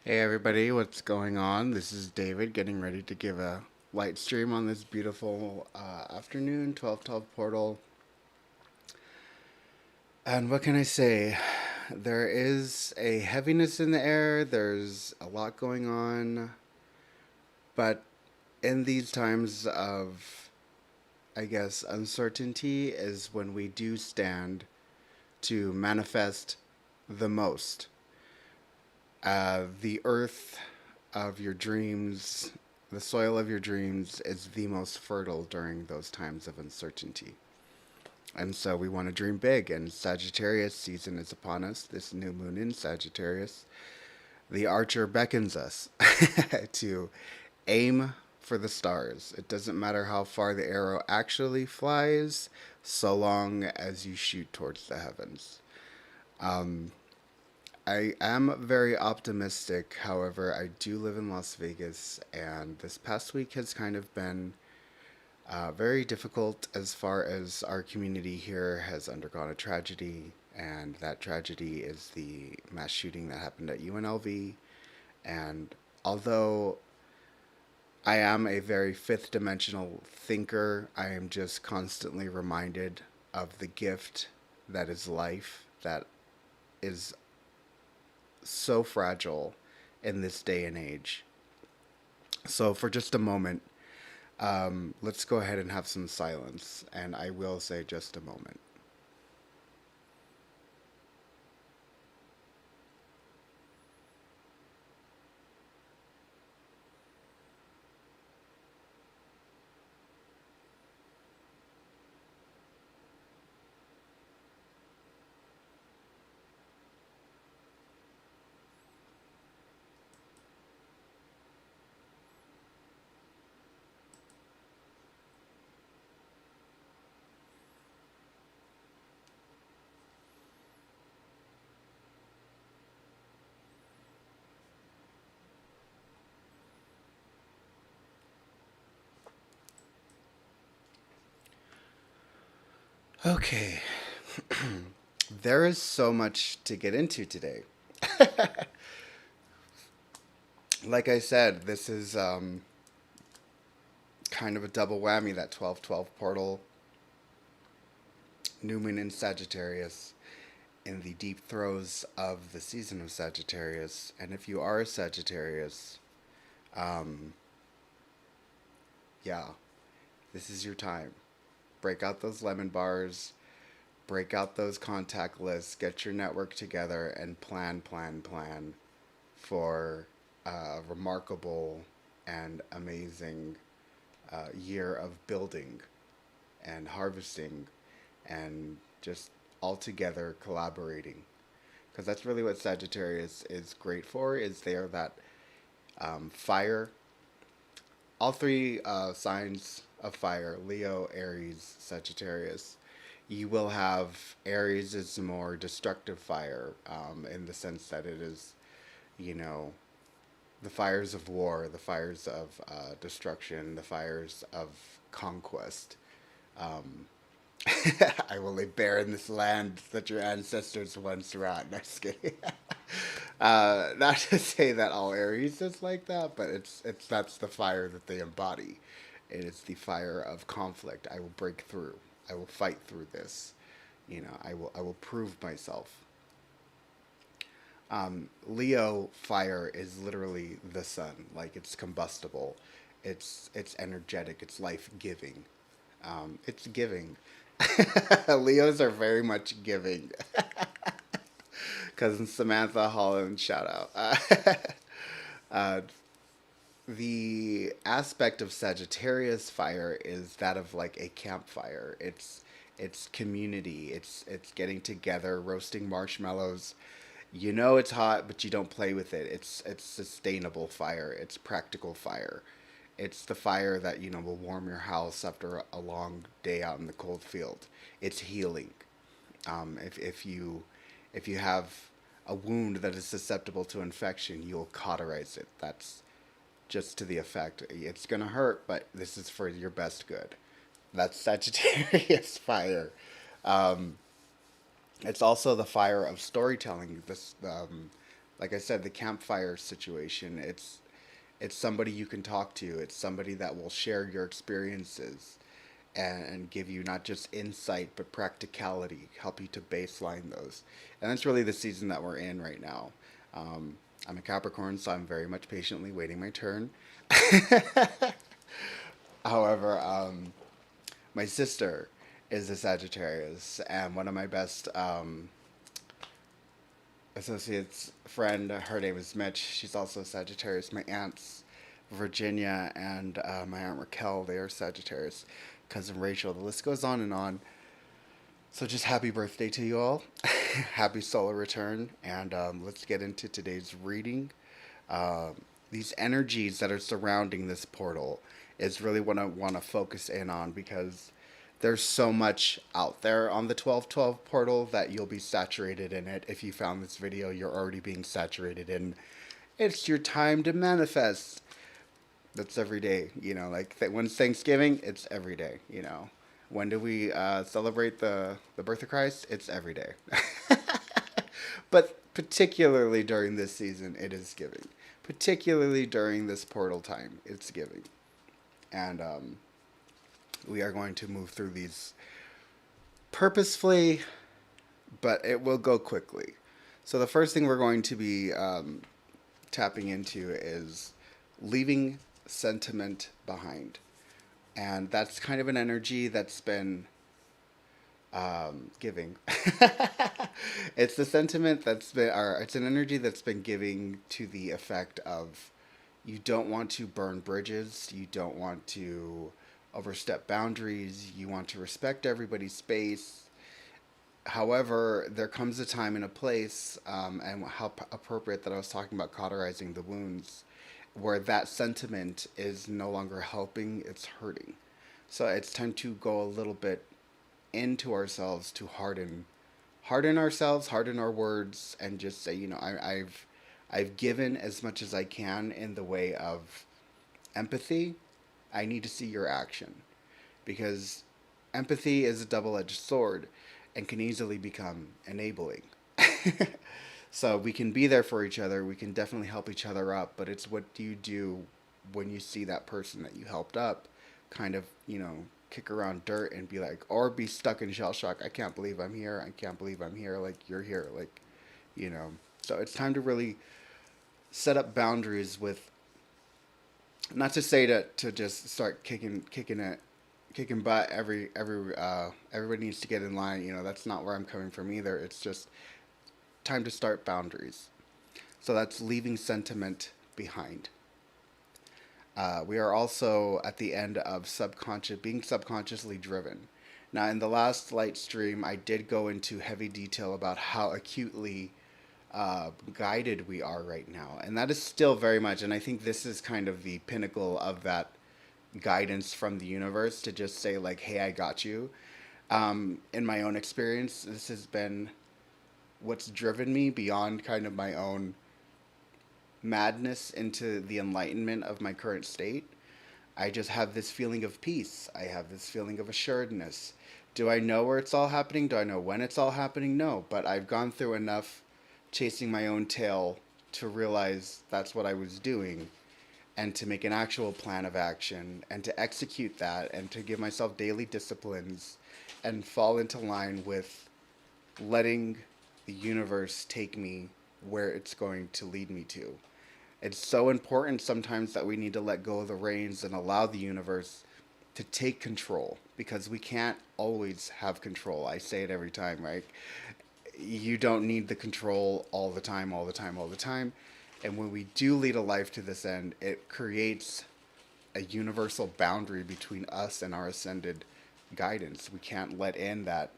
Hey everybody, what's going on? This is David getting ready to give a light stream on this beautiful afternoon, 1212 portal. And what can I say? There is a heaviness in the air, there's a lot going on, but in these times of, I guess, uncertainty is when we do stand to manifest the most. The earth of your dreams, the soil of your dreams is the most fertile during those times of uncertainty. And so we want to dream big, and Sagittarius season is upon us, this new moon in Sagittarius. The archer beckons us to aim for the stars. It doesn't matter how far the arrow actually flies, so long as you shoot towards the heavens. Um, I am very optimistic. However, I do live in Las Vegas, and this past week has kind of been very difficult as far as our community here has undergone a tragedy, and that tragedy is the mass shooting that happened at UNLV. And although I am a very fifth dimensional thinker, I am just constantly reminded of the gift that is life, that is so fragile in this day and age. So, for just a moment, let's go ahead and have some silence, and I will say just a moment. Okay, there is so much to get into today. Like I said, this is kind of a double whammy, that 1212 portal, new moon in Sagittarius, in the deep throes of the season of Sagittarius. And if you are a Sagittarius, um, yeah, this is your time. Break out those lemon bars, break out those contact lists, get your network together, and plan for a remarkable and amazing year of building and harvesting and just all together collaborating. Because that's really what Sagittarius is great for. Is they are that fire. All three signs of fire: Leo, Aries, Sagittarius. You will have Aries is more destructive fire, in the sense that it is, you know, the fires of war, the fires of destruction, the fires of conquest. Um, I will lay bare in this land that your ancestors once wrought. No, just kidding. Not to say that all Aries is like that, but it's that's the fire that they embody. It is the fire of conflict. I will break through. I will fight through this. I will prove myself. Leo fire is literally the sun. Like, it's combustible. It's energetic. It's life giving. It's giving. Leos are very much giving. Cousin Samantha Holland, shout out. Uh, the aspect of Sagittarius fire is that of like a campfire. It's community. It's getting together, roasting marshmallows. You know it's hot, but you don't play with it. It's sustainable fire. It's practical fire. It's the fire that will warm your house after a long day out in the cold field. It's healing. If you have a wound that is susceptible to infection, you'll cauterize it. That's just to the effect. It's gonna hurt, but this is for your best good. That's Sagittarius fire. Um, it's also the fire of storytelling. This like I said, the campfire situation. It's somebody you can talk to. It's somebody that will share your experiences and give you not just insight but practicality, help you to baseline those. And that's really the season that we're in right now. Um, I'm a Capricorn, so I'm very much patiently waiting my turn. However, my sister is a Sagittarius, and one of my best associates friend, her name is Mitch. She's also a Sagittarius. My aunts, Virginia and my aunt Raquel, they are Sagittarius. Cousin Rachel, the list goes on and on. So just happy birthday to you all. Happy solar return. And let's get into today's reading. Um, these energies that are surrounding this portal is really what I want to focus in on because there's so much out there on the 1212 portal that you'll be saturated in it. If you found this video, you're already being saturated in. It's your time to manifest. That's every day, like when's Thanksgiving? It's every day, When do we celebrate the birth of Christ? It's every day. But particularly during this season, it is giving. Particularly during this portal time, it's giving. And we are going to move through these purposefully, but it will go quickly. So the first thing we're going to be tapping into is leaving sentiment behind. And that's kind of an energy that's been giving. It's the sentiment that's been, or it's an energy that's been giving to the effect of you don't want to burn bridges, you don't want to overstep boundaries, you want to respect everybody's space. However, there comes a time and a place, and how appropriate that I was talking about cauterizing the wounds, where that sentiment is no longer helping, it's hurting. So it's time to go a little bit into ourselves to harden ourselves, harden our words, and just say, I've given as much as I can in the way of empathy. I need to see your action because empathy is a double-edged sword and can easily become enabling. So we can be there for each other. We can definitely help each other up, but it's what do you do when you see that person that you helped up kind of, kick around dirt and be like, or be stuck in shell shock. I can't believe I'm here. I can't believe I'm here. Like, you're here. Like, you know. So it's time to really set up boundaries with, not to say to just start kicking butt everybody needs to get in line. That's not where I'm coming from either. It's just time to start boundaries. So that's leaving sentiment behind. We are also at the end of being subconsciously driven. Now, in the last light stream, I did go into heavy detail about how acutely guided we are right now, and that is still very much. And I think this is kind of the pinnacle of that guidance from the universe to just say like, "Hey, I got you." In my own experience, this has been what's driven me beyond kind of my own madness into the enlightenment of my current state. I just have this feeling of peace. I have this feeling of assuredness. Do I know where it's all happening? Do I know when it's all happening? No, but I've gone through enough chasing my own tail to realize that's what I was doing and to make an actual plan of action and to execute that and to give myself daily disciplines and fall into line with letting the universe take me where it's going to lead me to. It's so important sometimes that we need to let go of the reins and allow the universe to take control because we can't always have control. I say it every time, right? You don't need the control all the time, all the time, all the time. And when we do lead a life to this end, it creates a universal boundary between us and our ascended guidance. We can't let in that,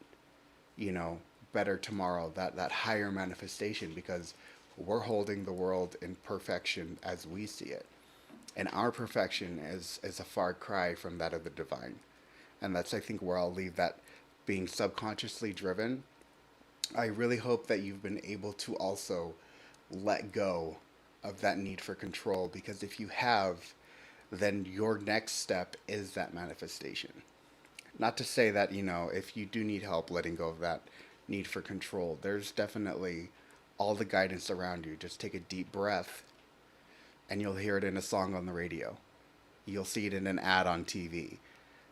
better tomorrow, that higher manifestation, because we're holding the world in perfection as we see it. And our perfection is a far cry from that of the divine. And that's, I think, where I'll leave that being subconsciously driven. I really hope that you've been able to also let go of that need for control, because if you have, then your next step is that manifestation. Not to say that, if you do need help letting go of that need for control, there's definitely all the guidance around you. Just take a deep breath, and you'll hear it in a song on the radio. You'll see it in an ad on TV.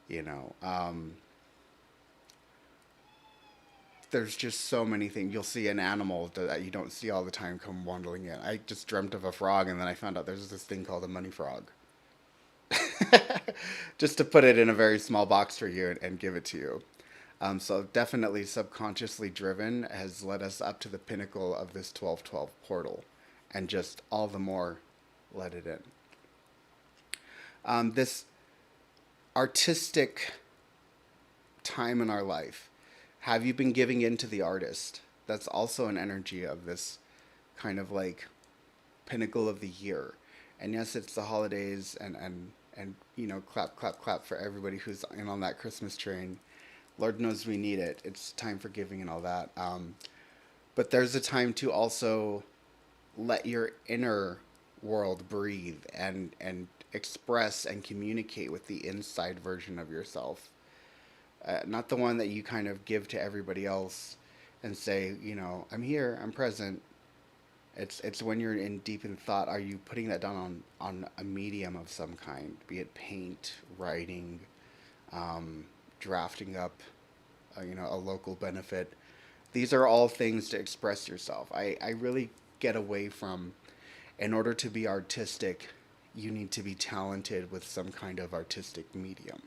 You know, there's just so many things. You'll see an animal that you don't see all the time come wandering in. I just dreamt of a frog, and then I found out there's this thing called a money frog. Just to put it in a very small box for you and give it to you. So definitely subconsciously driven has led us up to the pinnacle of this 1212 portal, and just all the more let it in. This artistic time in our life, have you been giving in to the artist? That's also an energy of this kind of like pinnacle of the year. And yes, it's the holidays, and clap clap clap for everybody who's in on that Christmas train. Lord knows we need it. It's time for giving and all that. But there's a time to also let your inner world breathe and express and communicate with the inside version of yourself. Not the one that you kind of give to everybody else and say, I'm here, I'm present. It's when you're in deep in thought, are you putting that down on a medium of some kind, be it paint, writing, drafting up, a local benefit. These are all things to express yourself. I really get away from, in order to be artistic, you need to be talented with some kind of artistic medium.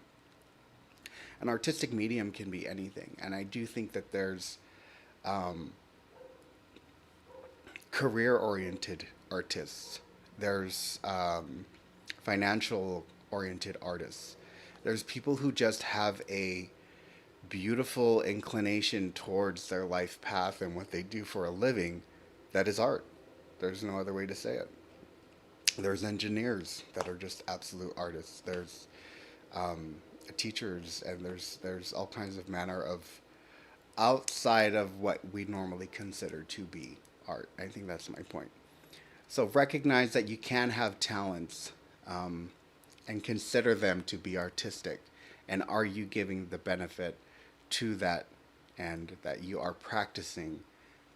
An artistic medium can be anything, and I do think that there's career-oriented artists. There's financial-oriented artists. There's people who just have a beautiful inclination towards their life path and what they do for a living. That is art. There's no other way to say it. There's engineers that are just absolute artists. There's teachers, and there's all kinds of manner of outside of what we normally consider to be art. I think that's my point. So recognize that you can have talents, and consider them to be artistic. And are you giving the benefit to that, and that you are practicing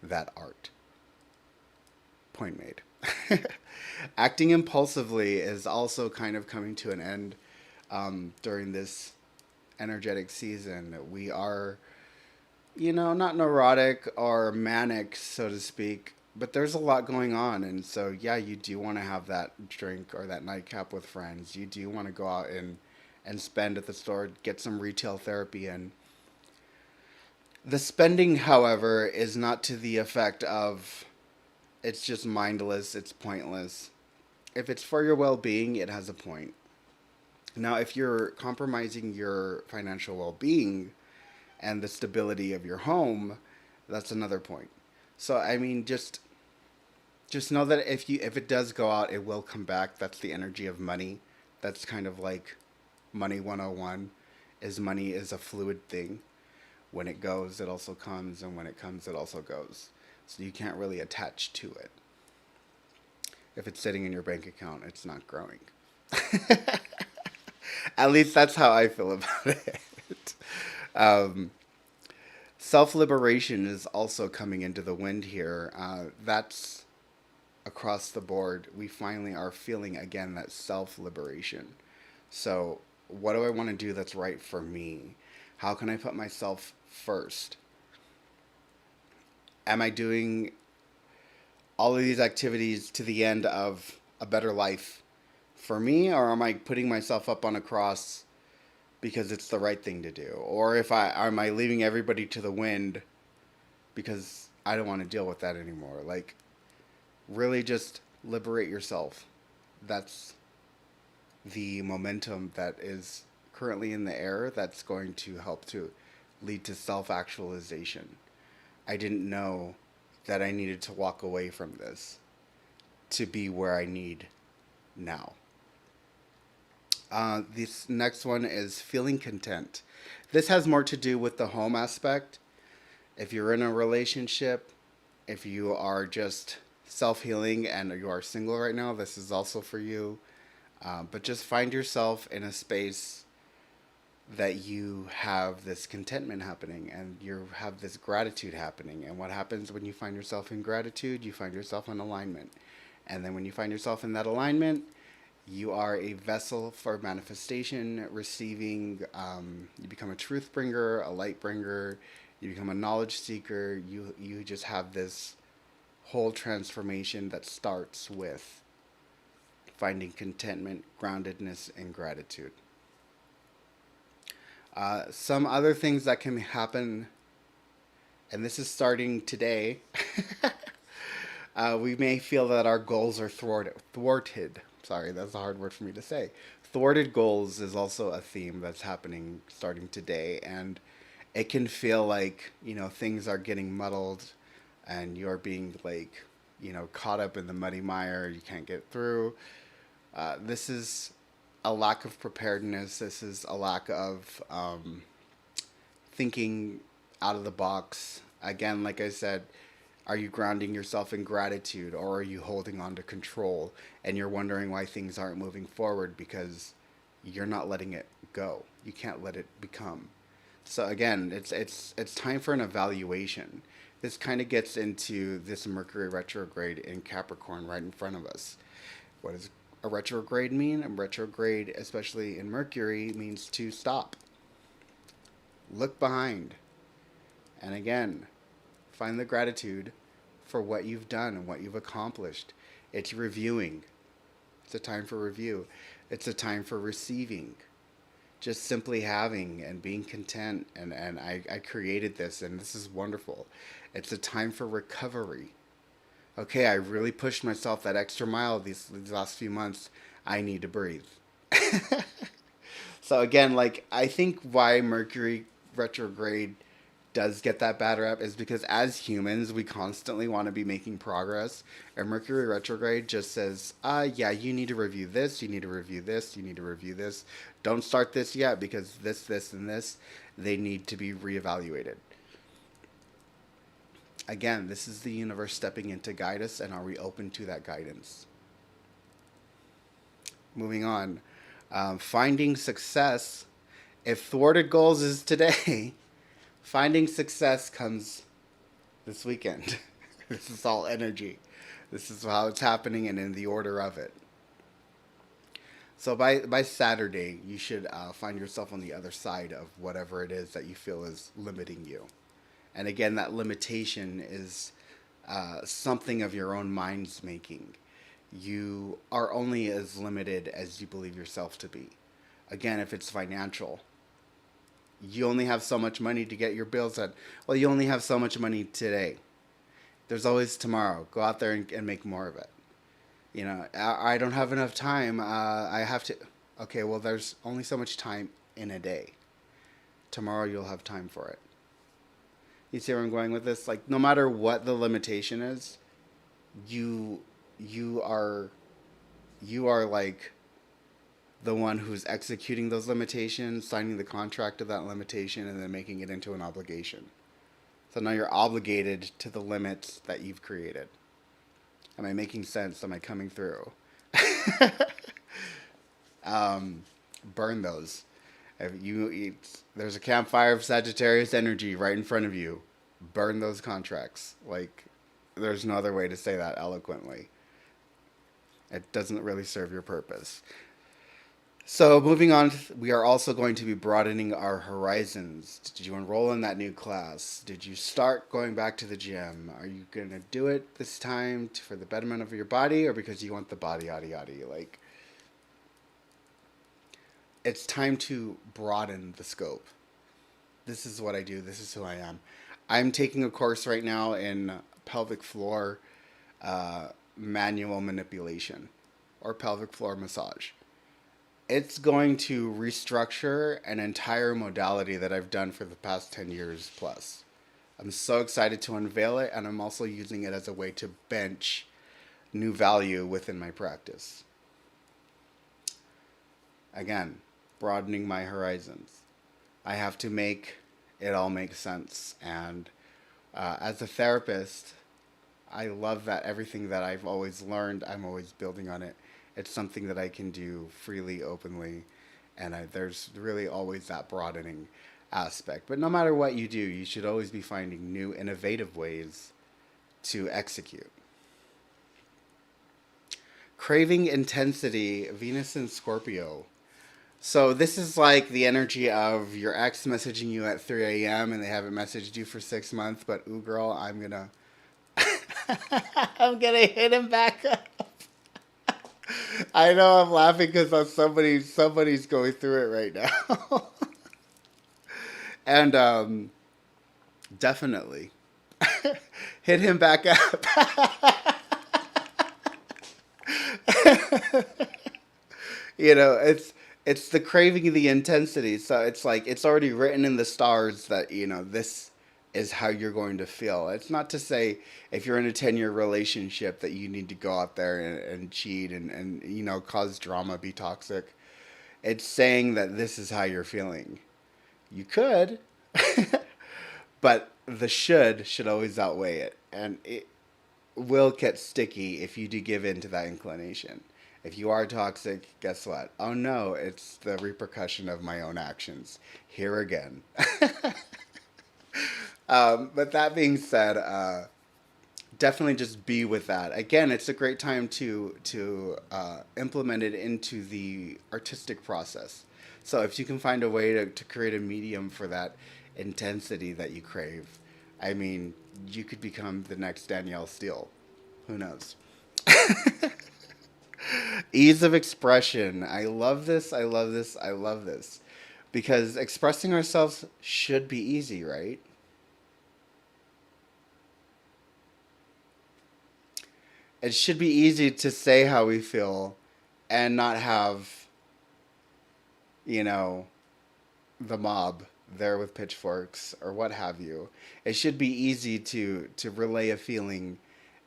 that art? Point made. Acting impulsively is also kind of coming to an end during this energetic season. We are, not neurotic or manic, so to speak, but there's a lot going on. And so, yeah, you do want to have that drink or that nightcap with friends. You do want to go out and spend at the store, get some retail therapy in. The spending, however, is not to the effect of it's just mindless, it's pointless. If it's for your well-being, it has a point. Now, if you're compromising your financial well-being and the stability of your home, that's another point. So, I mean, just know that if it does go out, it will come back. That's the energy of money. That's kind of like money 101, is money is a fluid thing. When it goes, it also comes, and when it comes, it also goes. So you can't really attach to it. If it's sitting in your bank account, it's not growing. At least that's how I feel about it. Um, Self-liberation is also coming into the wind here. That's across the board. We finally are feeling again that self-liberation. So what do I want to do that's right for me? How can I put myself first? Am I doing all of these activities to the end of a better life for me, or am I putting myself up on a cross because it's the right thing to do? Or am I leaving everybody to the wind because I don't want to deal with that anymore? Like, really just liberate yourself. That's the momentum that is currently in the air that's going to help to lead to self-actualization. I didn't know that I needed to walk away from this to be where I need now. This next one is feeling content. This has more to do with the home aspect. If you're in a relationship, if you are just self-healing and you are single right now, this is also for you. But just find yourself in a space that you have this contentment happening and you have this gratitude happening. And what happens when you find yourself in gratitude? You find yourself in alignment. And then when you find yourself in that alignment, you are a vessel for manifestation, receiving. You become a truth bringer, a light bringer. You become a knowledge seeker. You just have this whole transformation that starts with finding contentment, groundedness, and gratitude. Some other things that can happen, and this is starting today. We may feel that our goals are thwarted. Sorry, that's a hard word for me to say. Thwarted goals is also a theme that's happening starting today, and it can feel like things are getting muddled, and you're being like caught up in the muddy mire. You can't get through. This is a lack of preparedness. This is a lack of thinking out of the box. Again, like I said, are you grounding yourself in gratitude, or are you holding on to control and you're wondering why things aren't moving forward because you're not letting it go. You can't let it become. So again, it's time for an evaluation. This kind of gets into this Mercury retrograde in Capricorn right in front of us. What does a retrograde mean? A retrograde, especially in Mercury, means to stop, look behind, and again, find the gratitude for what you've done and what you've accomplished. It's reviewing. It's a time for review. It's a time for receiving. Just simply having and being content. And I created this, and this is wonderful. It's a time for recovery. Okay, I really pushed myself that extra mile these last few months. I need to breathe. So again, like I think why Mercury retrograde does get that bad rap is because as humans we constantly want to be making progress, and Mercury retrograde just says, yeah, you need to review this, you need to review this, you need to review this. Don't start this yet because this, and this, they need to be reevaluated. Again, this is the universe stepping in to guide us, and are we open to that guidance? Moving on. Finding success. If thwarted goals is today, finding success comes this weekend. This is all energy. This is how it's happening and in the order of it. So by Saturday, you should find yourself on the other side of whatever it is that you feel is limiting you. And again, that limitation is something of your own mind's making. You are only as limited as you believe yourself to be. Again, if it's financial, you only have so much money to get your bills done. Well, you only have so much money today. There's always tomorrow. Go out there and make more of it. I don't have enough time. I have to. Okay, well, there's only so much time in a day. Tomorrow you'll have time for it. You see where I'm going with this? Like, no matter what the limitation is, you you are you are like the one who's executing those limitations, signing the contract of that limitation, and then making it into an obligation. So now you're obligated to the limits that you've created. Am I making sense? Am I coming through? Burn those. There's a campfire of Sagittarius energy right in front of you. Burn those contracts. Like, there's no other way to say that eloquently. It doesn't really serve your purpose. So, moving on, we are also going to be broadening our horizons. Did you enroll in that new class? Did you start going back to the gym? Are you going to do it this time for the betterment of your body, or because you want the body, yada, yada? Like, it's time to broaden the scope. This is what I do. This is who I am. I'm taking a course right now in pelvic floor manual manipulation or pelvic floor massage. It's going to restructure an entire modality that I've done for the past 10 years plus. I'm so excited to unveil it, and I'm also using it as a way to bench new value within my practice. Again, broadening my horizons. I have to make it all make sense. And as a therapist, I love that everything that I've always learned, I'm always building on it. It's something that I can do freely, openly, And there's really always that broadening aspect. But no matter what you do, you should always be finding new, innovative ways to execute. Craving intensity, Venus and Scorpio. So this is like the energy of your ex messaging you at 3 a.m. and they haven't messaged you for 6 months, but ooh girl, I'm gonna I'm gonna hit him back up. I know I'm laughing because somebody's going through it right now. And definitely hit him back up. It's the craving of the intensity. So it's like it's already written in the stars that this is how you're going to feel. It's not to say if you're in a 10-year relationship that you need to go out there and cheat and cause drama, be toxic. It's saying that this is how you're feeling. You could, but the should always outweigh it, and it will get sticky if you do give in to that inclination. If you are toxic, guess what? Oh no, it's the repercussion of my own actions. Here again. But that being said, definitely just be with that. Again, it's a great time to implement it into the artistic process. So if you can find a way to create a medium for that intensity that you crave, I mean, you could become the next Danielle Steele. Who knows? Ease of expression. I love this. I love this. I love this. Because expressing ourselves should be easy, right? It should be easy to say how we feel and not have, you know, the mob there with pitchforks or what have you. It should be easy to relay a feeling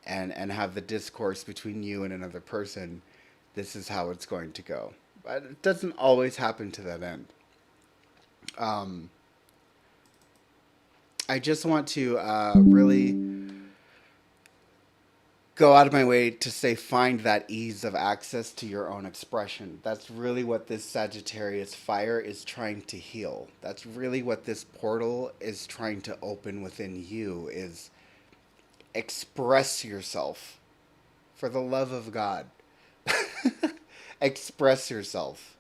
and have the discourse between you and another person. This is how it's going to go. But it doesn't always happen to that end. Um, I just want to really go out of my way to say find that ease of access to your own expression. That's really what this Sagittarius fire is trying to heal. That's really what this portal is trying to open within you is express yourself for the love of God. Express yourself.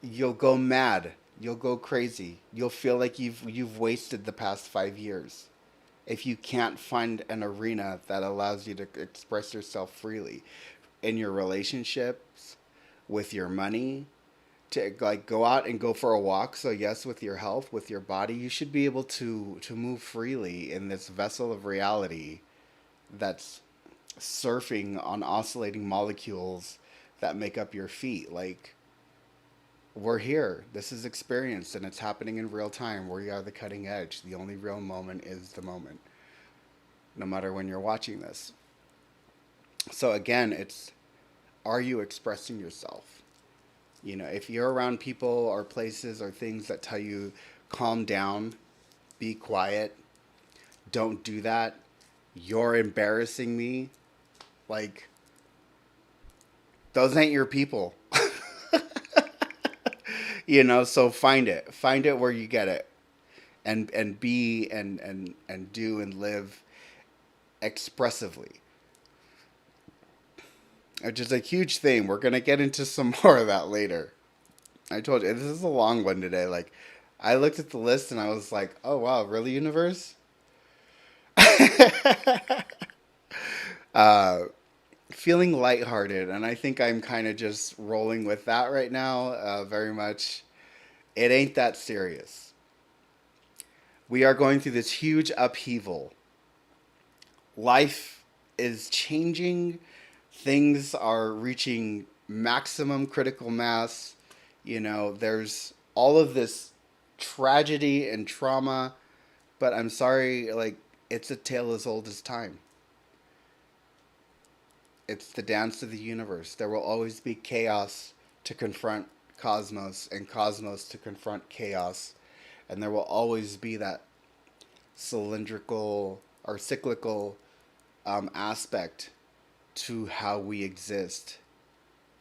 You'll go mad. You'll go crazy. You'll feel like you've wasted the past 5 years if you can't find an arena that allows you to express yourself freely in your relationships, with your money, to like go out and go for a walk. So yes, with your health, with your body, you should be able to move freely in this vessel of reality that's surfing on oscillating molecules that make up your feet. Like we're here. This is experienced and it's happening in real time. We are the cutting edge. The only real moment is the moment, no matter when you're watching this. So again, it's are you expressing yourself? If you're around people or places or things that tell you calm down, be quiet, don't do that, you're embarrassing me, like those ain't your people. So find it where you get it, and be and do and live expressively, which is a huge thing. We're gonna get into some more of that later. I told you this is a long one today. Like, I looked at the list and I was like, oh wow, really, universe? uh, Feeling lighthearted, and I think I'm kind of just rolling with that right now. Very much, it ain't that serious. We are going through this huge upheaval. Life is changing. Things are reaching maximum critical mass. There's all of this tragedy and trauma, but I'm sorry, like, it's a tale as old as time. It's the dance of the universe. There will always be chaos to confront cosmos and cosmos to confront chaos. And there will always be that cylindrical or cyclical aspect to how we exist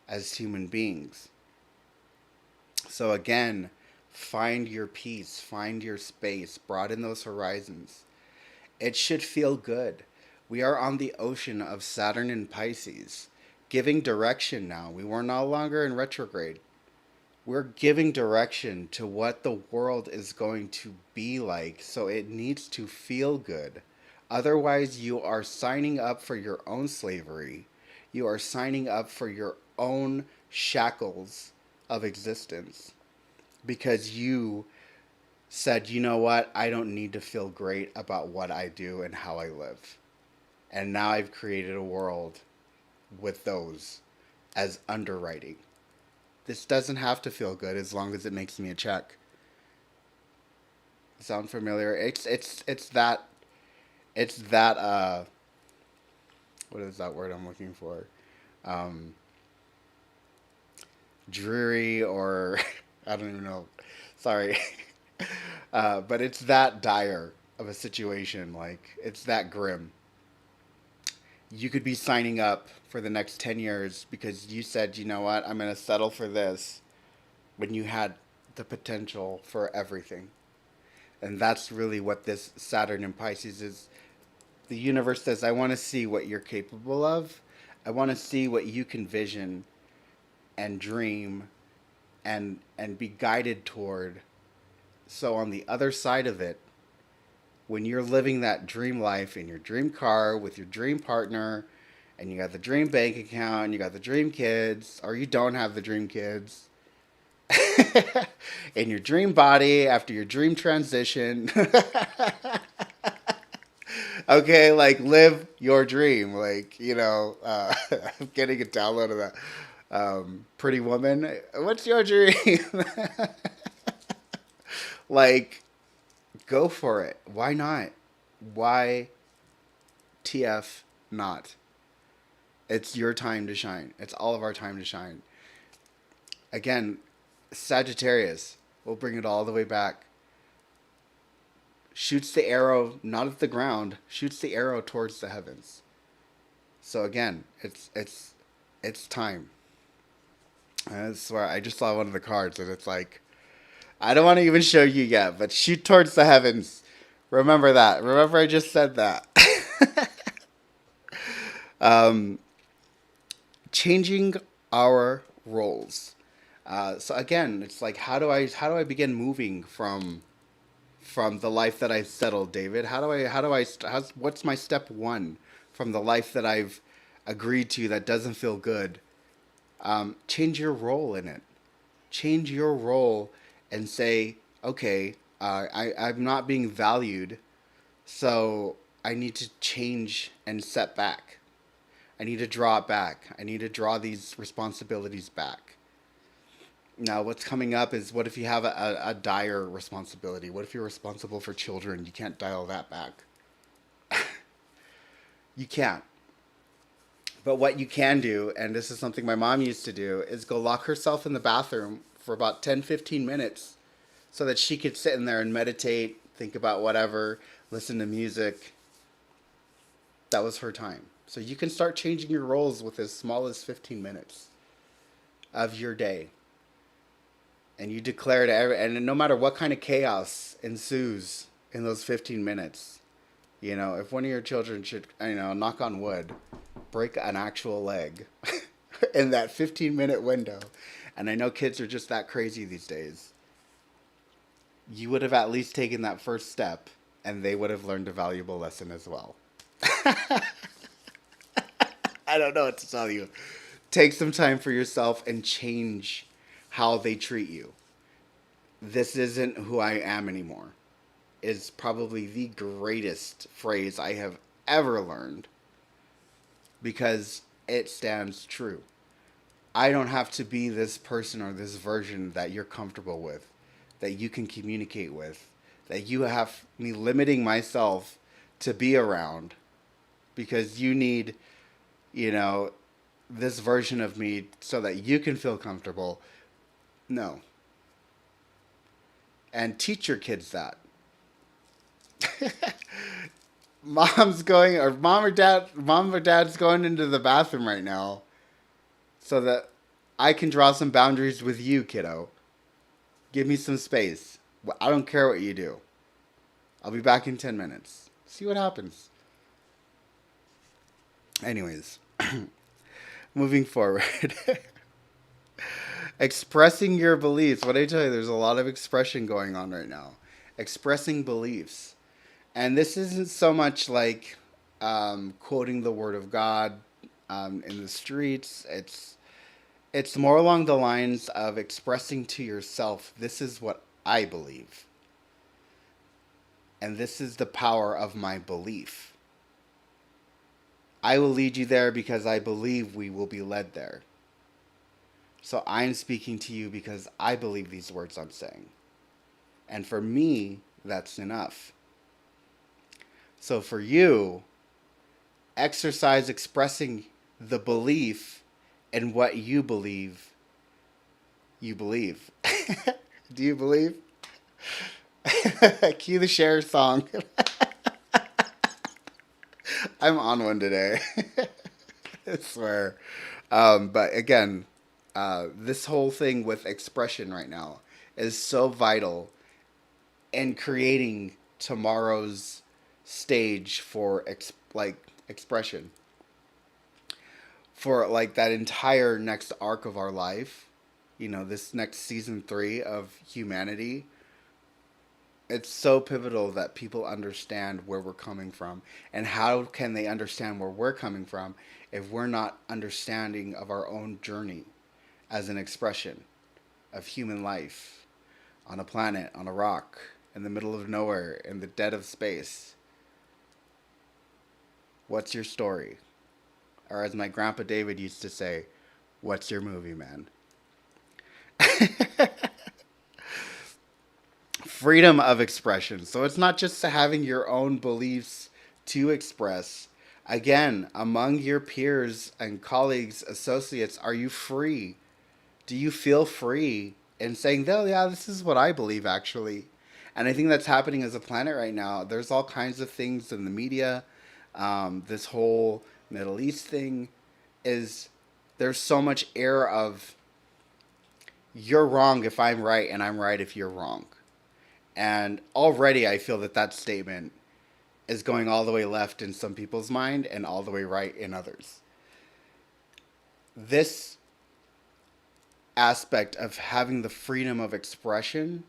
as human beings. So again, find your peace, find your space, broaden those horizons. It should feel good. We are on the ocean of Saturn and Pisces, giving direction now. We were no longer in retrograde. We're giving direction to what the world is going to be like, so it needs to feel good. Otherwise, you are signing up for your own slavery. You are signing up for your own shackles of existence because you said, you know what, I don't need to feel great about what I do and how I live. And now I've created a world with those as underwriting. This doesn't have to feel good as long as it makes me a check. Sound familiar? It's that what is that word I'm looking for? Um, Dreary or I don't even know. Sorry. But it's that dire of a situation. Like, it's that grim. You could be signing up for the next 10 years because you said, you know what, I'm going to settle for this when you had the potential for everything. And that's really what this Saturn in Pisces is. The universe says, I want to see what you're capable of. I want to see what you can vision and dream and be guided toward. So on the other side of it, when you're living that dream life in your dream car with your dream partner, and you got the dream bank account, and you got the dream kids, or you don't have the dream kids, in your dream body after your dream transition. Okay, like live your dream. Like, I'm getting a download of that. Pretty Woman, what's your dream? Like, go for it. Why not? Why TF not? It's your time to shine. It's all of our time to shine. Again, Sagittarius, we'll bring it all the way back. Shoots the arrow not at the ground, shoots the arrow towards the heavens. So again, it's time. I swear, I just saw one of the cards and it's like, I don't want to even show you yet, but shoot towards the heavens. Remember that. Remember I just said that. um, Changing our roles. So again, it's like, how do I begin moving from the life that I've settled, David? What's my step one from the life that I've agreed to that doesn't feel good? Change your role in it. Change your role and say, okay, I'm not being valued, so I need to change and set back. I need to draw it back. I need to draw these responsibilities back. Now, what's coming up is, what if you have a dire responsibility? What if you're responsible for children? You can't dial that back. You can't. But what you can do, and this is something my mom used to do, is go lock herself in the bathroom for about 10, 15 minutes so that she could sit in there and meditate, think about whatever, listen to music. That was her time. So you can start changing your roles with as small as 15 minutes of your day. And you declare to and no matter what kind of chaos ensues in those 15 minutes, if one of your children should, knock on wood, break an actual leg in that 15-minute window, and I know kids are just that crazy these days, you would have at least taken that first step, and they would have learned a valuable lesson as well. I don't know what to tell you. Take some time for yourself and change how they treat you. This isn't who I am anymore is probably the greatest phrase I have ever learned because it stands true. I don't have to be this person or this version that you're comfortable with, that you can communicate with, that you have me limiting myself to be around because you need, this version of me so that you can feel comfortable. No. And teach your kids that. Mom or dad's going into the bathroom right now so that I can draw some boundaries with you, kiddo. Give me some space. I don't care what you do. I'll be back in 10 minutes. See what happens. Anyways, moving forward. Expressing your beliefs. What I tell you, there's a lot of expression going on right now. Expressing beliefs. And this isn't so much like quoting the word of God in the streets. It's more along the lines of expressing to yourself, this is what I believe. And this is the power of my belief. I will lead you there because I believe we will be led there. So I'm speaking to you because I believe these words I'm saying. And for me, that's enough. So for you, exercise expressing the belief in what you believe. You believe. Do you believe? Cue the Cher song. I'm on one today. I swear. But again, this whole thing with expression right now is so vital in creating tomorrow's stage for expression for like that entire next arc of our life. You know, this next season 3 of humanity. It's so pivotal that people understand where we're coming from. And how can they understand where we're coming from if we're not understanding of our own journey as an expression of human life on a planet, on a rock, in the middle of nowhere, in the dead of space? What's your story? Or as my grandpa David used to say, what's your movie, man? Freedom of expression. So it's not just having your own beliefs to express. Again, among your peers and colleagues, associates, are you free? Do you feel free in saying, oh, yeah, this is what I believe, actually? And I think that's happening as a planet right now. There's all kinds of things in the media. This whole Middle East thing is, there's so much air of, you're wrong if I'm right, and I'm right if you're wrong. And already I feel that that statement is going all the way left in some people's mind and all the way right in others. This aspect of having the freedom of expression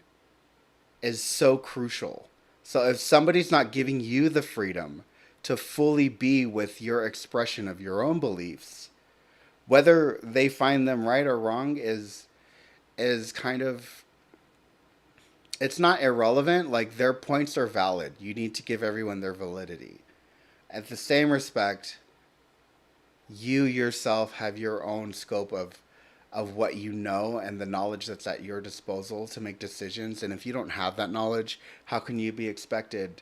is so crucial. So if somebody's not giving you the freedom to fully be with your expression of your own beliefs, whether they find them right or wrong is kind of, it's not irrelevant. Like, their points are valid. You need to give everyone their validity. At the same respect, you yourself have your own scope of what you know and the knowledge that's at your disposal to make decisions. And if you don't have that knowledge, how can you be expected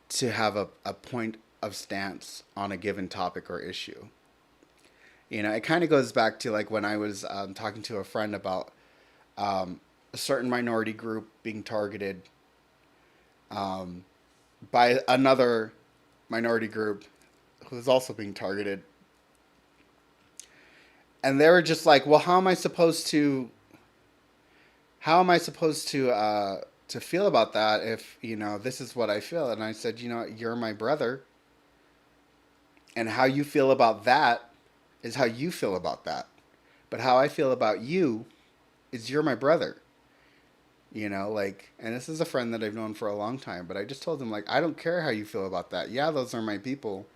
to have a point of stance on a given topic or issue? You know, it kind of goes back to like when I was talking to a friend about a certain minority group being targeted by another minority group who is also being targeted. And they were just like, well, how am I supposed to feel about that if, you know, this is what I feel? And I said, you know, you're my brother. And how you feel about that is how you feel about that. But how I feel about you is you're my brother. You know, like, and this is a friend that I've known for a long time, but I just told him, like, I don't care how you feel about that. Yeah, those are my people.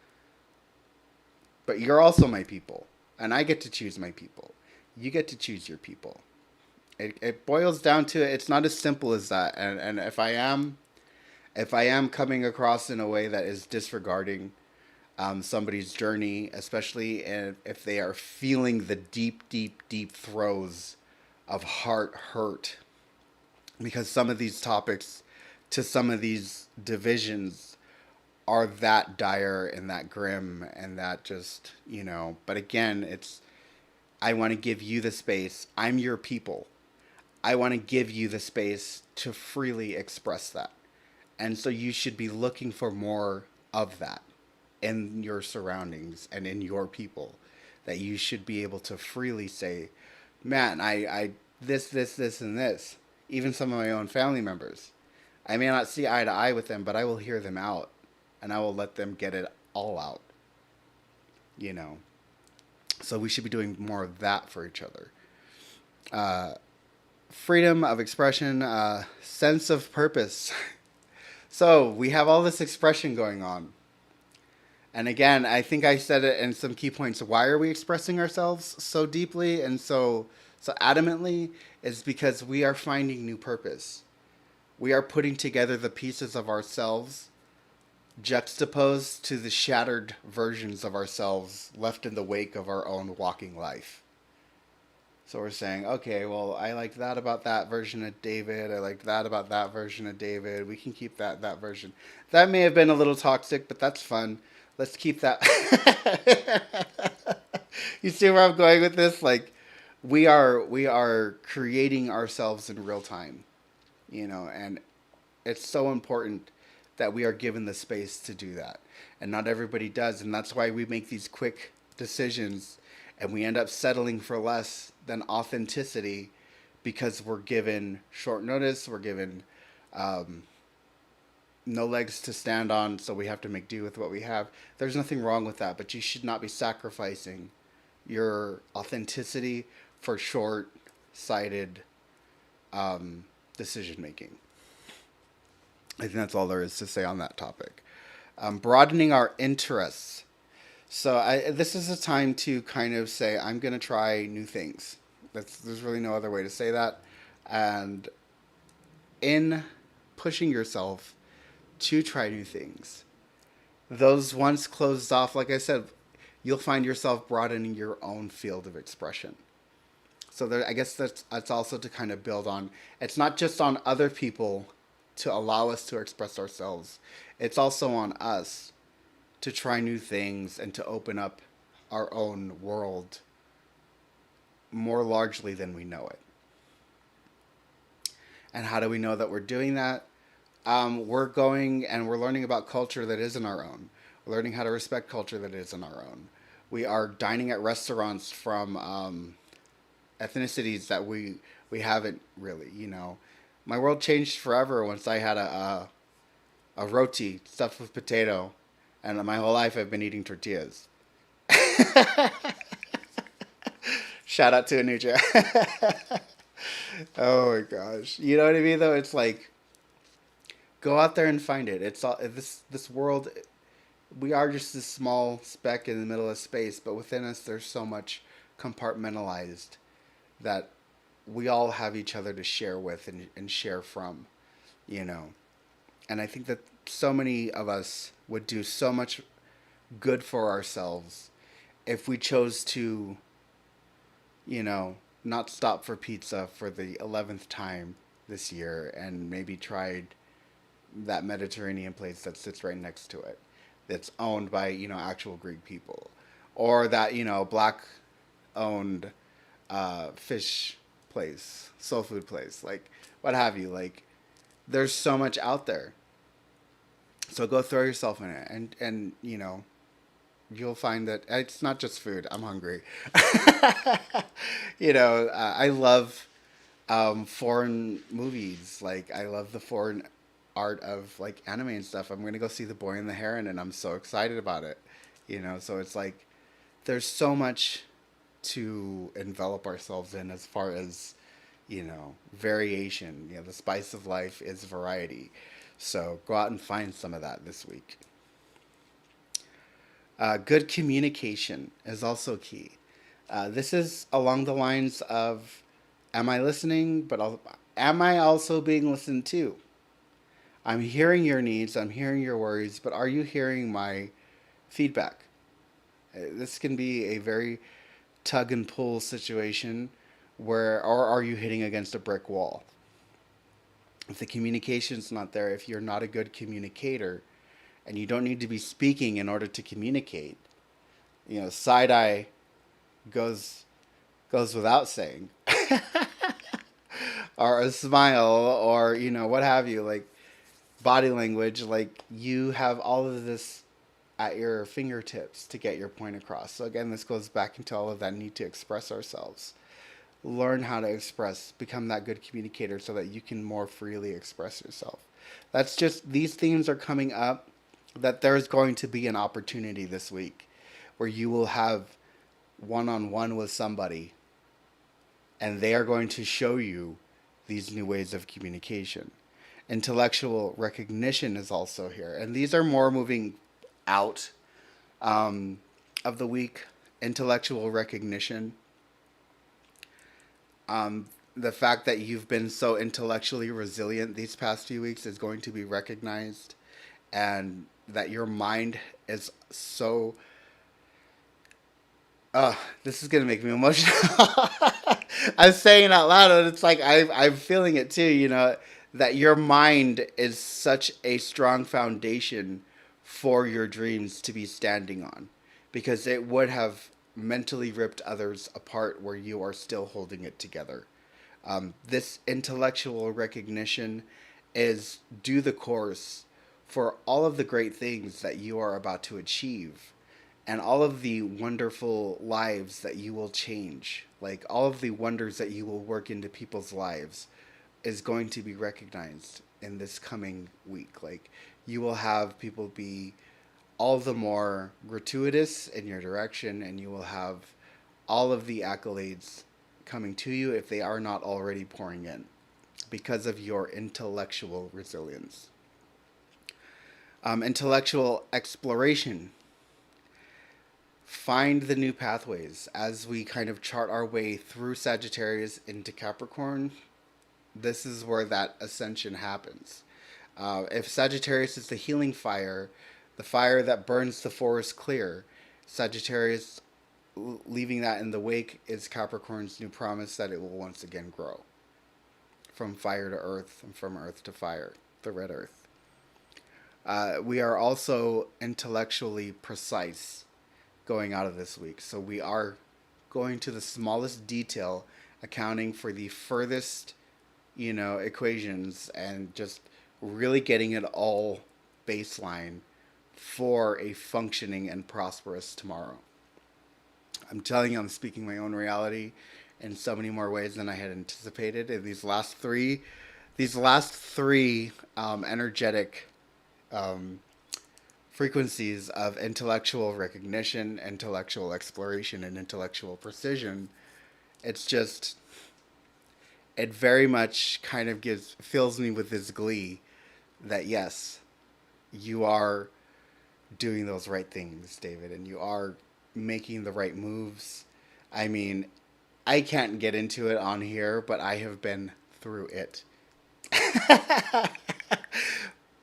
But you're also my people. And I get to choose my people. You get to choose your people. It boils down to, it's not as simple as that. And if I am coming across in a way that is disregarding somebody's journey, especially if they are feeling the deep, deep, deep throes of heart hurt, because some of these topics to some of these divisions are that dire and that grim and that just, you know, but again, I want to give you the space. I'm your people. I want to give you the space to freely express that. And so you should be looking for more of that in your surroundings and in your people, that you should be able to freely say, man, this, and this. Even some of my own family members. I may not see eye to eye with them, but I will hear them out, and I will let them get it all out. You know, so we should be doing more of that for each other. Uh, Freedom of expression, sense of purpose. So we have all this expression going on. And again, I think I said it in some key points. Why are we expressing ourselves so deeply and so adamantly? Is because we are finding new purpose. We are putting together the pieces of ourselves juxtaposed to the shattered versions of ourselves left in the wake of our own walking life. So we're saying, okay, well, I like that about that version of David. I like that about that version of David. We can keep that version. That may have been a little toxic, but that's fun. Let's keep that. You see where I'm going with this? Like, we are creating ourselves in real time, and it's so important that we are given the space to do that, and not everybody does, and that's why we make these quick decisions, and we end up settling for less than authenticity because we're given short notice, we're given um, no legs to stand on, so we have to make do with what we have. There's nothing wrong with that, but you should not be sacrificing your authenticity for short sighted decision making. I think that's all there is to say on that topic. Broadening our interests. So this is a time to kind of say, I'm going to try new things. There's really no other way to say that. And in pushing yourself to try new things, those once closed off, like I said, you'll find yourself broadening your own field of expression. So I guess that's also to kind of build on. It's not just on other people to allow us to express ourselves. It's also on us to try new things and to open up our own world more largely than we know it. And how do we know that we're doing that? We're going and we're learning about culture that isn't our own. We're learning how to respect culture that isn't our own. We are dining at restaurants from ethnicities that we haven't really. My world changed forever once I had a roti stuffed with potato, and my whole life I've been eating tortillas. Shout out to Anuja. Oh my gosh, you know what I mean? Though it's like, go out there and find it. It's all this world. We are just this small speck in the middle of space, but within us there's so much compartmentalized that we all have each other to share with and share from, you know. And I think that so many of us would do so much good for ourselves if we chose to, not stop for pizza for the 11th time this year and maybe tried that Mediterranean place that sits right next to it that's owned by, actual Greek people. Or that, black owned fish place, soul food place, like what have you. Like, there's so much out there. So go throw yourself in it, and you'll find that it's not just food. I'm hungry. I love foreign movies. Like, I love the foreign art of like anime and stuff. I'm gonna go see The Boy and the Heron, and I'm so excited about it. So it's like there's so much to envelop ourselves in as far as variation. The spice of life is variety. So go out and find some of that this week. Good communication is also key. This is along the lines of, am I listening? But am I also being listened to? I'm hearing your needs, I'm hearing your worries, but are you hearing my feedback? This can be a very tug and pull situation or are you hitting against a brick wall? If the communication's not there, if you're not a good communicator, and you don't need to be speaking in order to communicate, side eye goes without saying, or a smile, or what have you, like body language, like you have all of this at your fingertips to get your point across. So again, this goes back into all of that need to express ourselves. learn how to express, become that good communicator so that you can more freely express yourself. That's just, these themes are coming up, that there's going to be an opportunity this week where you will have one on one with somebody and they are going to show you these new ways of communication. Intellectual recognition is also here, and these are more moving out um, of the week. Intellectual recognition, the fact that you've been so intellectually resilient these past few weeks is going to be recognized, and that your mind is so. This is gonna make me emotional. I'm saying it out loud, and it's like I'm feeling it too. You know that your mind is such a strong foundation for your dreams to be standing on, because it would have mentally ripped others apart where you are still holding it together. This intellectual recognition is due the course for all of the great things that you are about to achieve and all of the wonderful lives that you will change. Like all of the wonders that you will work into people's lives is going to be recognized in this coming week. Like you will have people be all the more gratuitous in your direction, and you will have all of the accolades coming to you if they are not already pouring in because of your intellectual resilience. Intellectual exploration. Find the new pathways as we kind of chart our way through Sagittarius into Capricorn. This is where that ascension happens. If Sagittarius is the healing fire, the fire that burns the forest clear, Sagittarius leaving that in the wake is Capricorn's new promise that it will once again grow from fire to earth and from earth to fire, the red earth. We are also intellectually precise going out of this week. So we are going to the smallest detail, accounting for the furthest, equations, and just really getting it all baseline for a functioning and prosperous tomorrow. I'm telling you, I'm speaking my own reality in so many more ways than I had anticipated. In these last three energetic um, frequencies of intellectual recognition, intellectual exploration, and intellectual precision, it's just, it very much kind of fills me with this glee that yes, you are doing those right things, David, and you are making the right moves. I mean, I can't get into it on here, but I have been through it.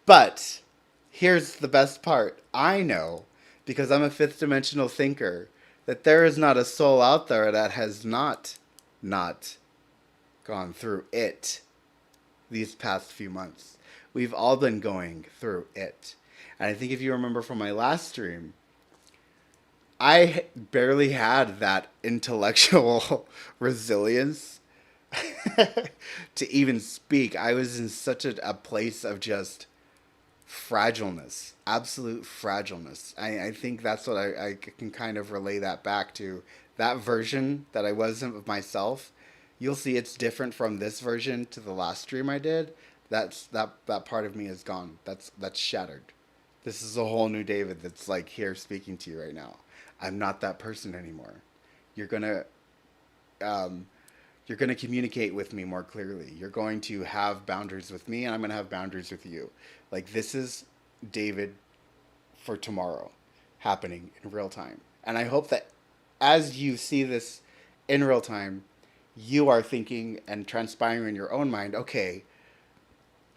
But here's the best part. I know, because I'm a fifth dimensional thinker, that there is not a soul out there that has not gone through it these past few months. We've all been going through it. And I think if you remember from my last stream, I barely had that intellectual resilience to even speak. I was in such a place of just fragileness, absolute fragileness. I think that's what I can kind of relay that back to. That version that I wasn't of myself, you'll see it's different from this version to the last stream I did. That part of me is gone. That's shattered. This is a whole new David that's like here speaking to you right now. I'm not that person anymore. You're gonna um, you're going to communicate with me more clearly. You're going to have boundaries with me, and I'm going to have boundaries with you. Like, this is David for tomorrow happening in real time. And I hope that as you see this in real time, you are thinking and transpiring in your own mind, okay,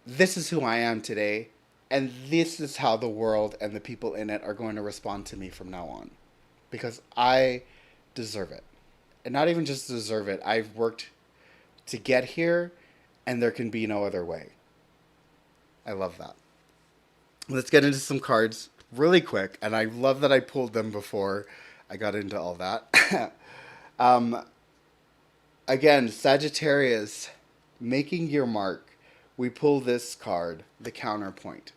this is who I am today, and this is how the world and the people in it are going to respond to me from now on. Because I deserve it. And not even just deserve it, I've worked to get here, and there can be no other way. I love that. Let's get into some cards really quick, and I love that I pulled them before I got into all that. um, Again, Sagittarius, making your mark. We pull this card, the counterpoint.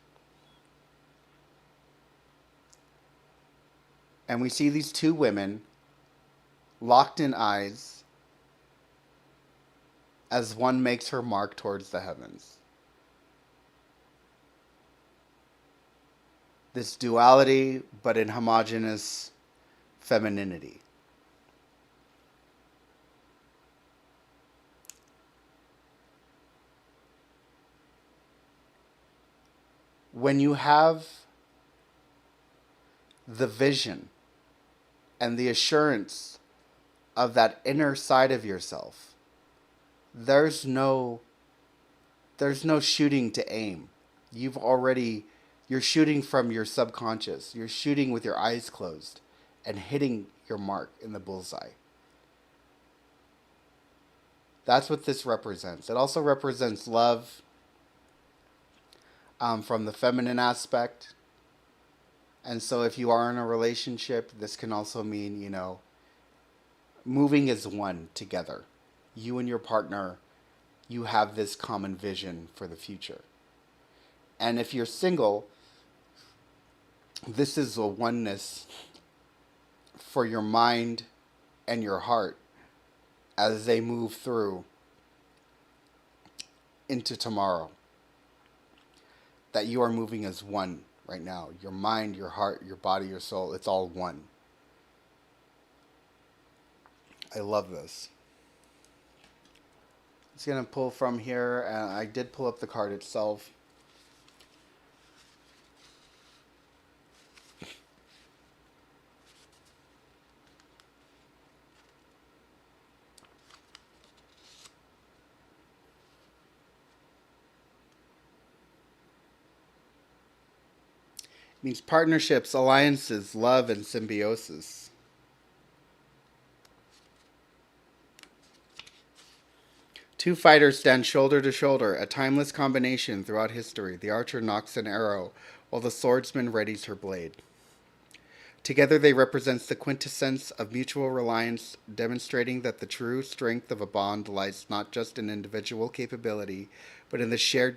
And we see these two women, locked in eyes, as one makes her mark towards the heavens. This duality, but in homogeneous femininity. When you have the vision and the assurance of that inner side of yourself, there's no there's no shooting to aim. You've already you're shooting from your subconscious. You're shooting with your eyes closed and hitting your mark in the bullseye. That's what this represents. It also represents love, from the feminine aspect. And so if you are in a relationship, this can also mean, moving as one together. You and your partner, you have this common vision for the future. And if you're single, this is a oneness for your mind and your heart as they move through into tomorrow. That you are moving as one right now. Your mind, your heart, your body, your soul, it's all one. I love this. It's going to pull from here, and I did pull up the card itself. It means partnerships, alliances, love, and symbiosis. Two fighters stand shoulder to shoulder, a timeless combination throughout history. The archer nocks an arrow, while the swordsman readies her blade. Together they represent the quintessence of mutual reliance, demonstrating that the true strength of a bond lies not just in individual capability, but in the shared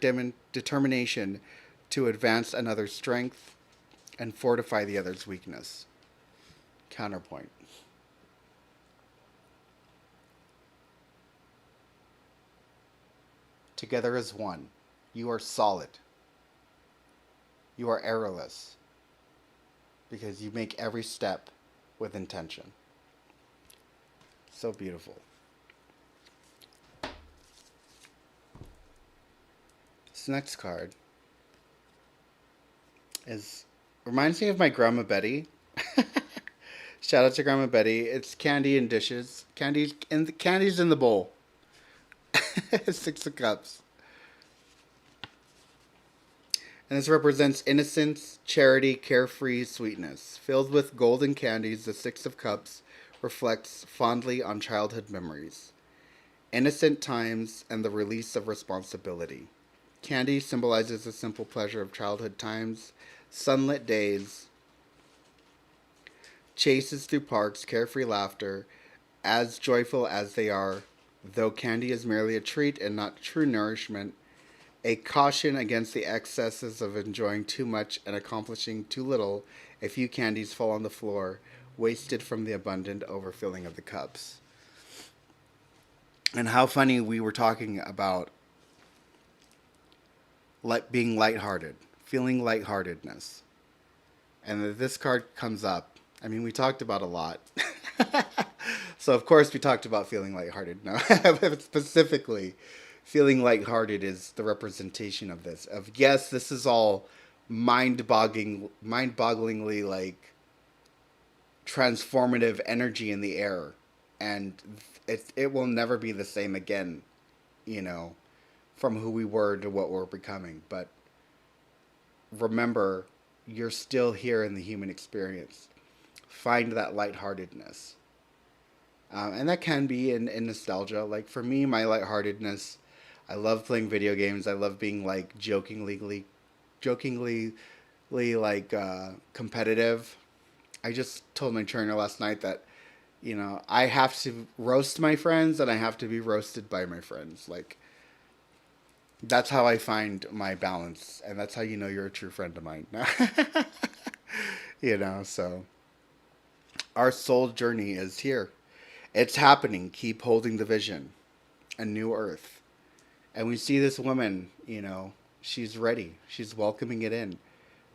determination to advance another's strength and fortify the other's weakness. Counterpoint. Together as one. You are solid. You are errorless. Because you make every step with intention. So beautiful. This next card reminds me of my Grandma Betty. Shout out to Grandma Betty. It's candy and dishes. Candy's in the bowl. Six of Cups. And this represents innocence, charity, carefree sweetness. Filled with golden candies, the Six of Cups reflects fondly on childhood memories, innocent times, and the release of responsibility. Candy symbolizes the simple pleasure of childhood times, sunlit days, chases through parks, carefree laughter, as joyful as they are, though candy is merely a treat and not true nourishment, a caution against the excesses of enjoying too much and accomplishing too little. A few candies fall on the floor, wasted from the abundant overfilling of the cups. And how funny we were talking about being lighthearted, feeling lightheartedness. And this card comes up. I mean, we talked about a lot. So, of course, we talked about feeling lighthearted. No, but specifically, feeling lighthearted is the representation of this. Of, yes, this is all mind-bogglingly, like, transformative energy in the air. And it will never be the same again, from who we were to what we're becoming. But remember, you're still here in the human experience. Find that lightheartedness. And that can be in nostalgia. Like, for me, my lightheartedness, I love playing video games. I love being, like, jokingly like, competitive. I just told my trainer last night that, I have to roast my friends and I have to be roasted by my friends. Like, that's how I find my balance. And that's how you know you're a true friend of mine. So our soul journey is here. It's happening. Keep holding the vision. a new earth. And we see this woman, she's ready. She's welcoming it in.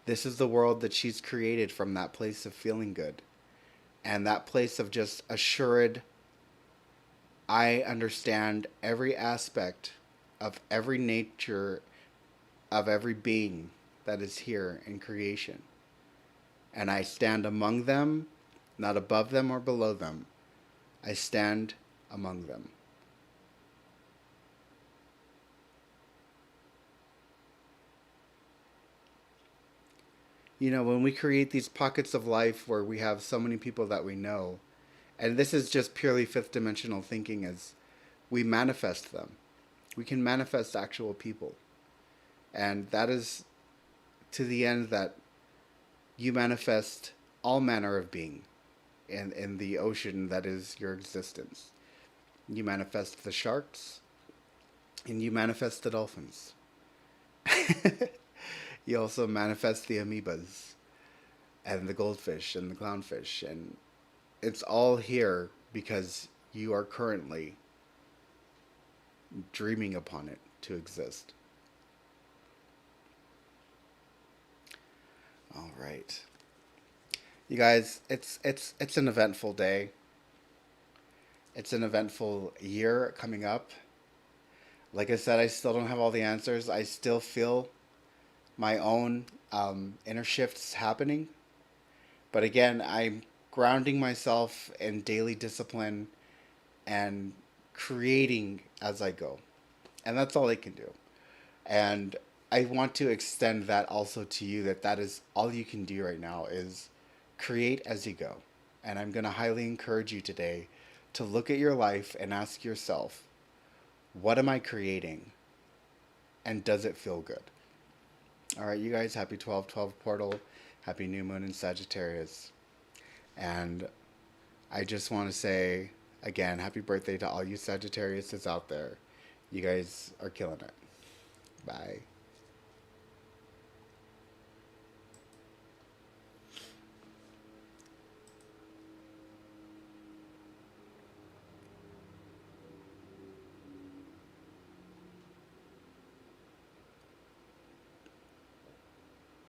This is the world that she's created from that place of feeling good. And that place of just assured, I understand every aspect of every nature of every being that is here in creation. And I stand among them, not above them or below them. I stand among them. When we create these pockets of life where we have so many people that we know, and this is just purely fifth dimensional thinking, as we manifest them. We can manifest actual people. And that is to the end that you manifest all manner of being in the ocean that is your existence. You manifest the sharks and you manifest the dolphins. You also manifest the amoebas and the goldfish and the clownfish. And it's all here because you are currently dreaming upon it to exist. All right. You guys, it's an eventful day. It's an eventful year coming up. Like I said, I still don't have all the answers. I still feel my own inner shifts happening. But again, I'm grounding myself in daily discipline and creating as I go. And that's all I can do. And I want to extend that also to you, that is all you can do right now is create as you go. And I'm going to highly encourage you today to look at your life and ask yourself, what am I creating? And does it feel good? All right, you guys, happy 12/12 portal. Happy new moon in Sagittarius. And I just want to say again, happy birthday to all you Sagittariuses out there. You guys are killing it. Bye.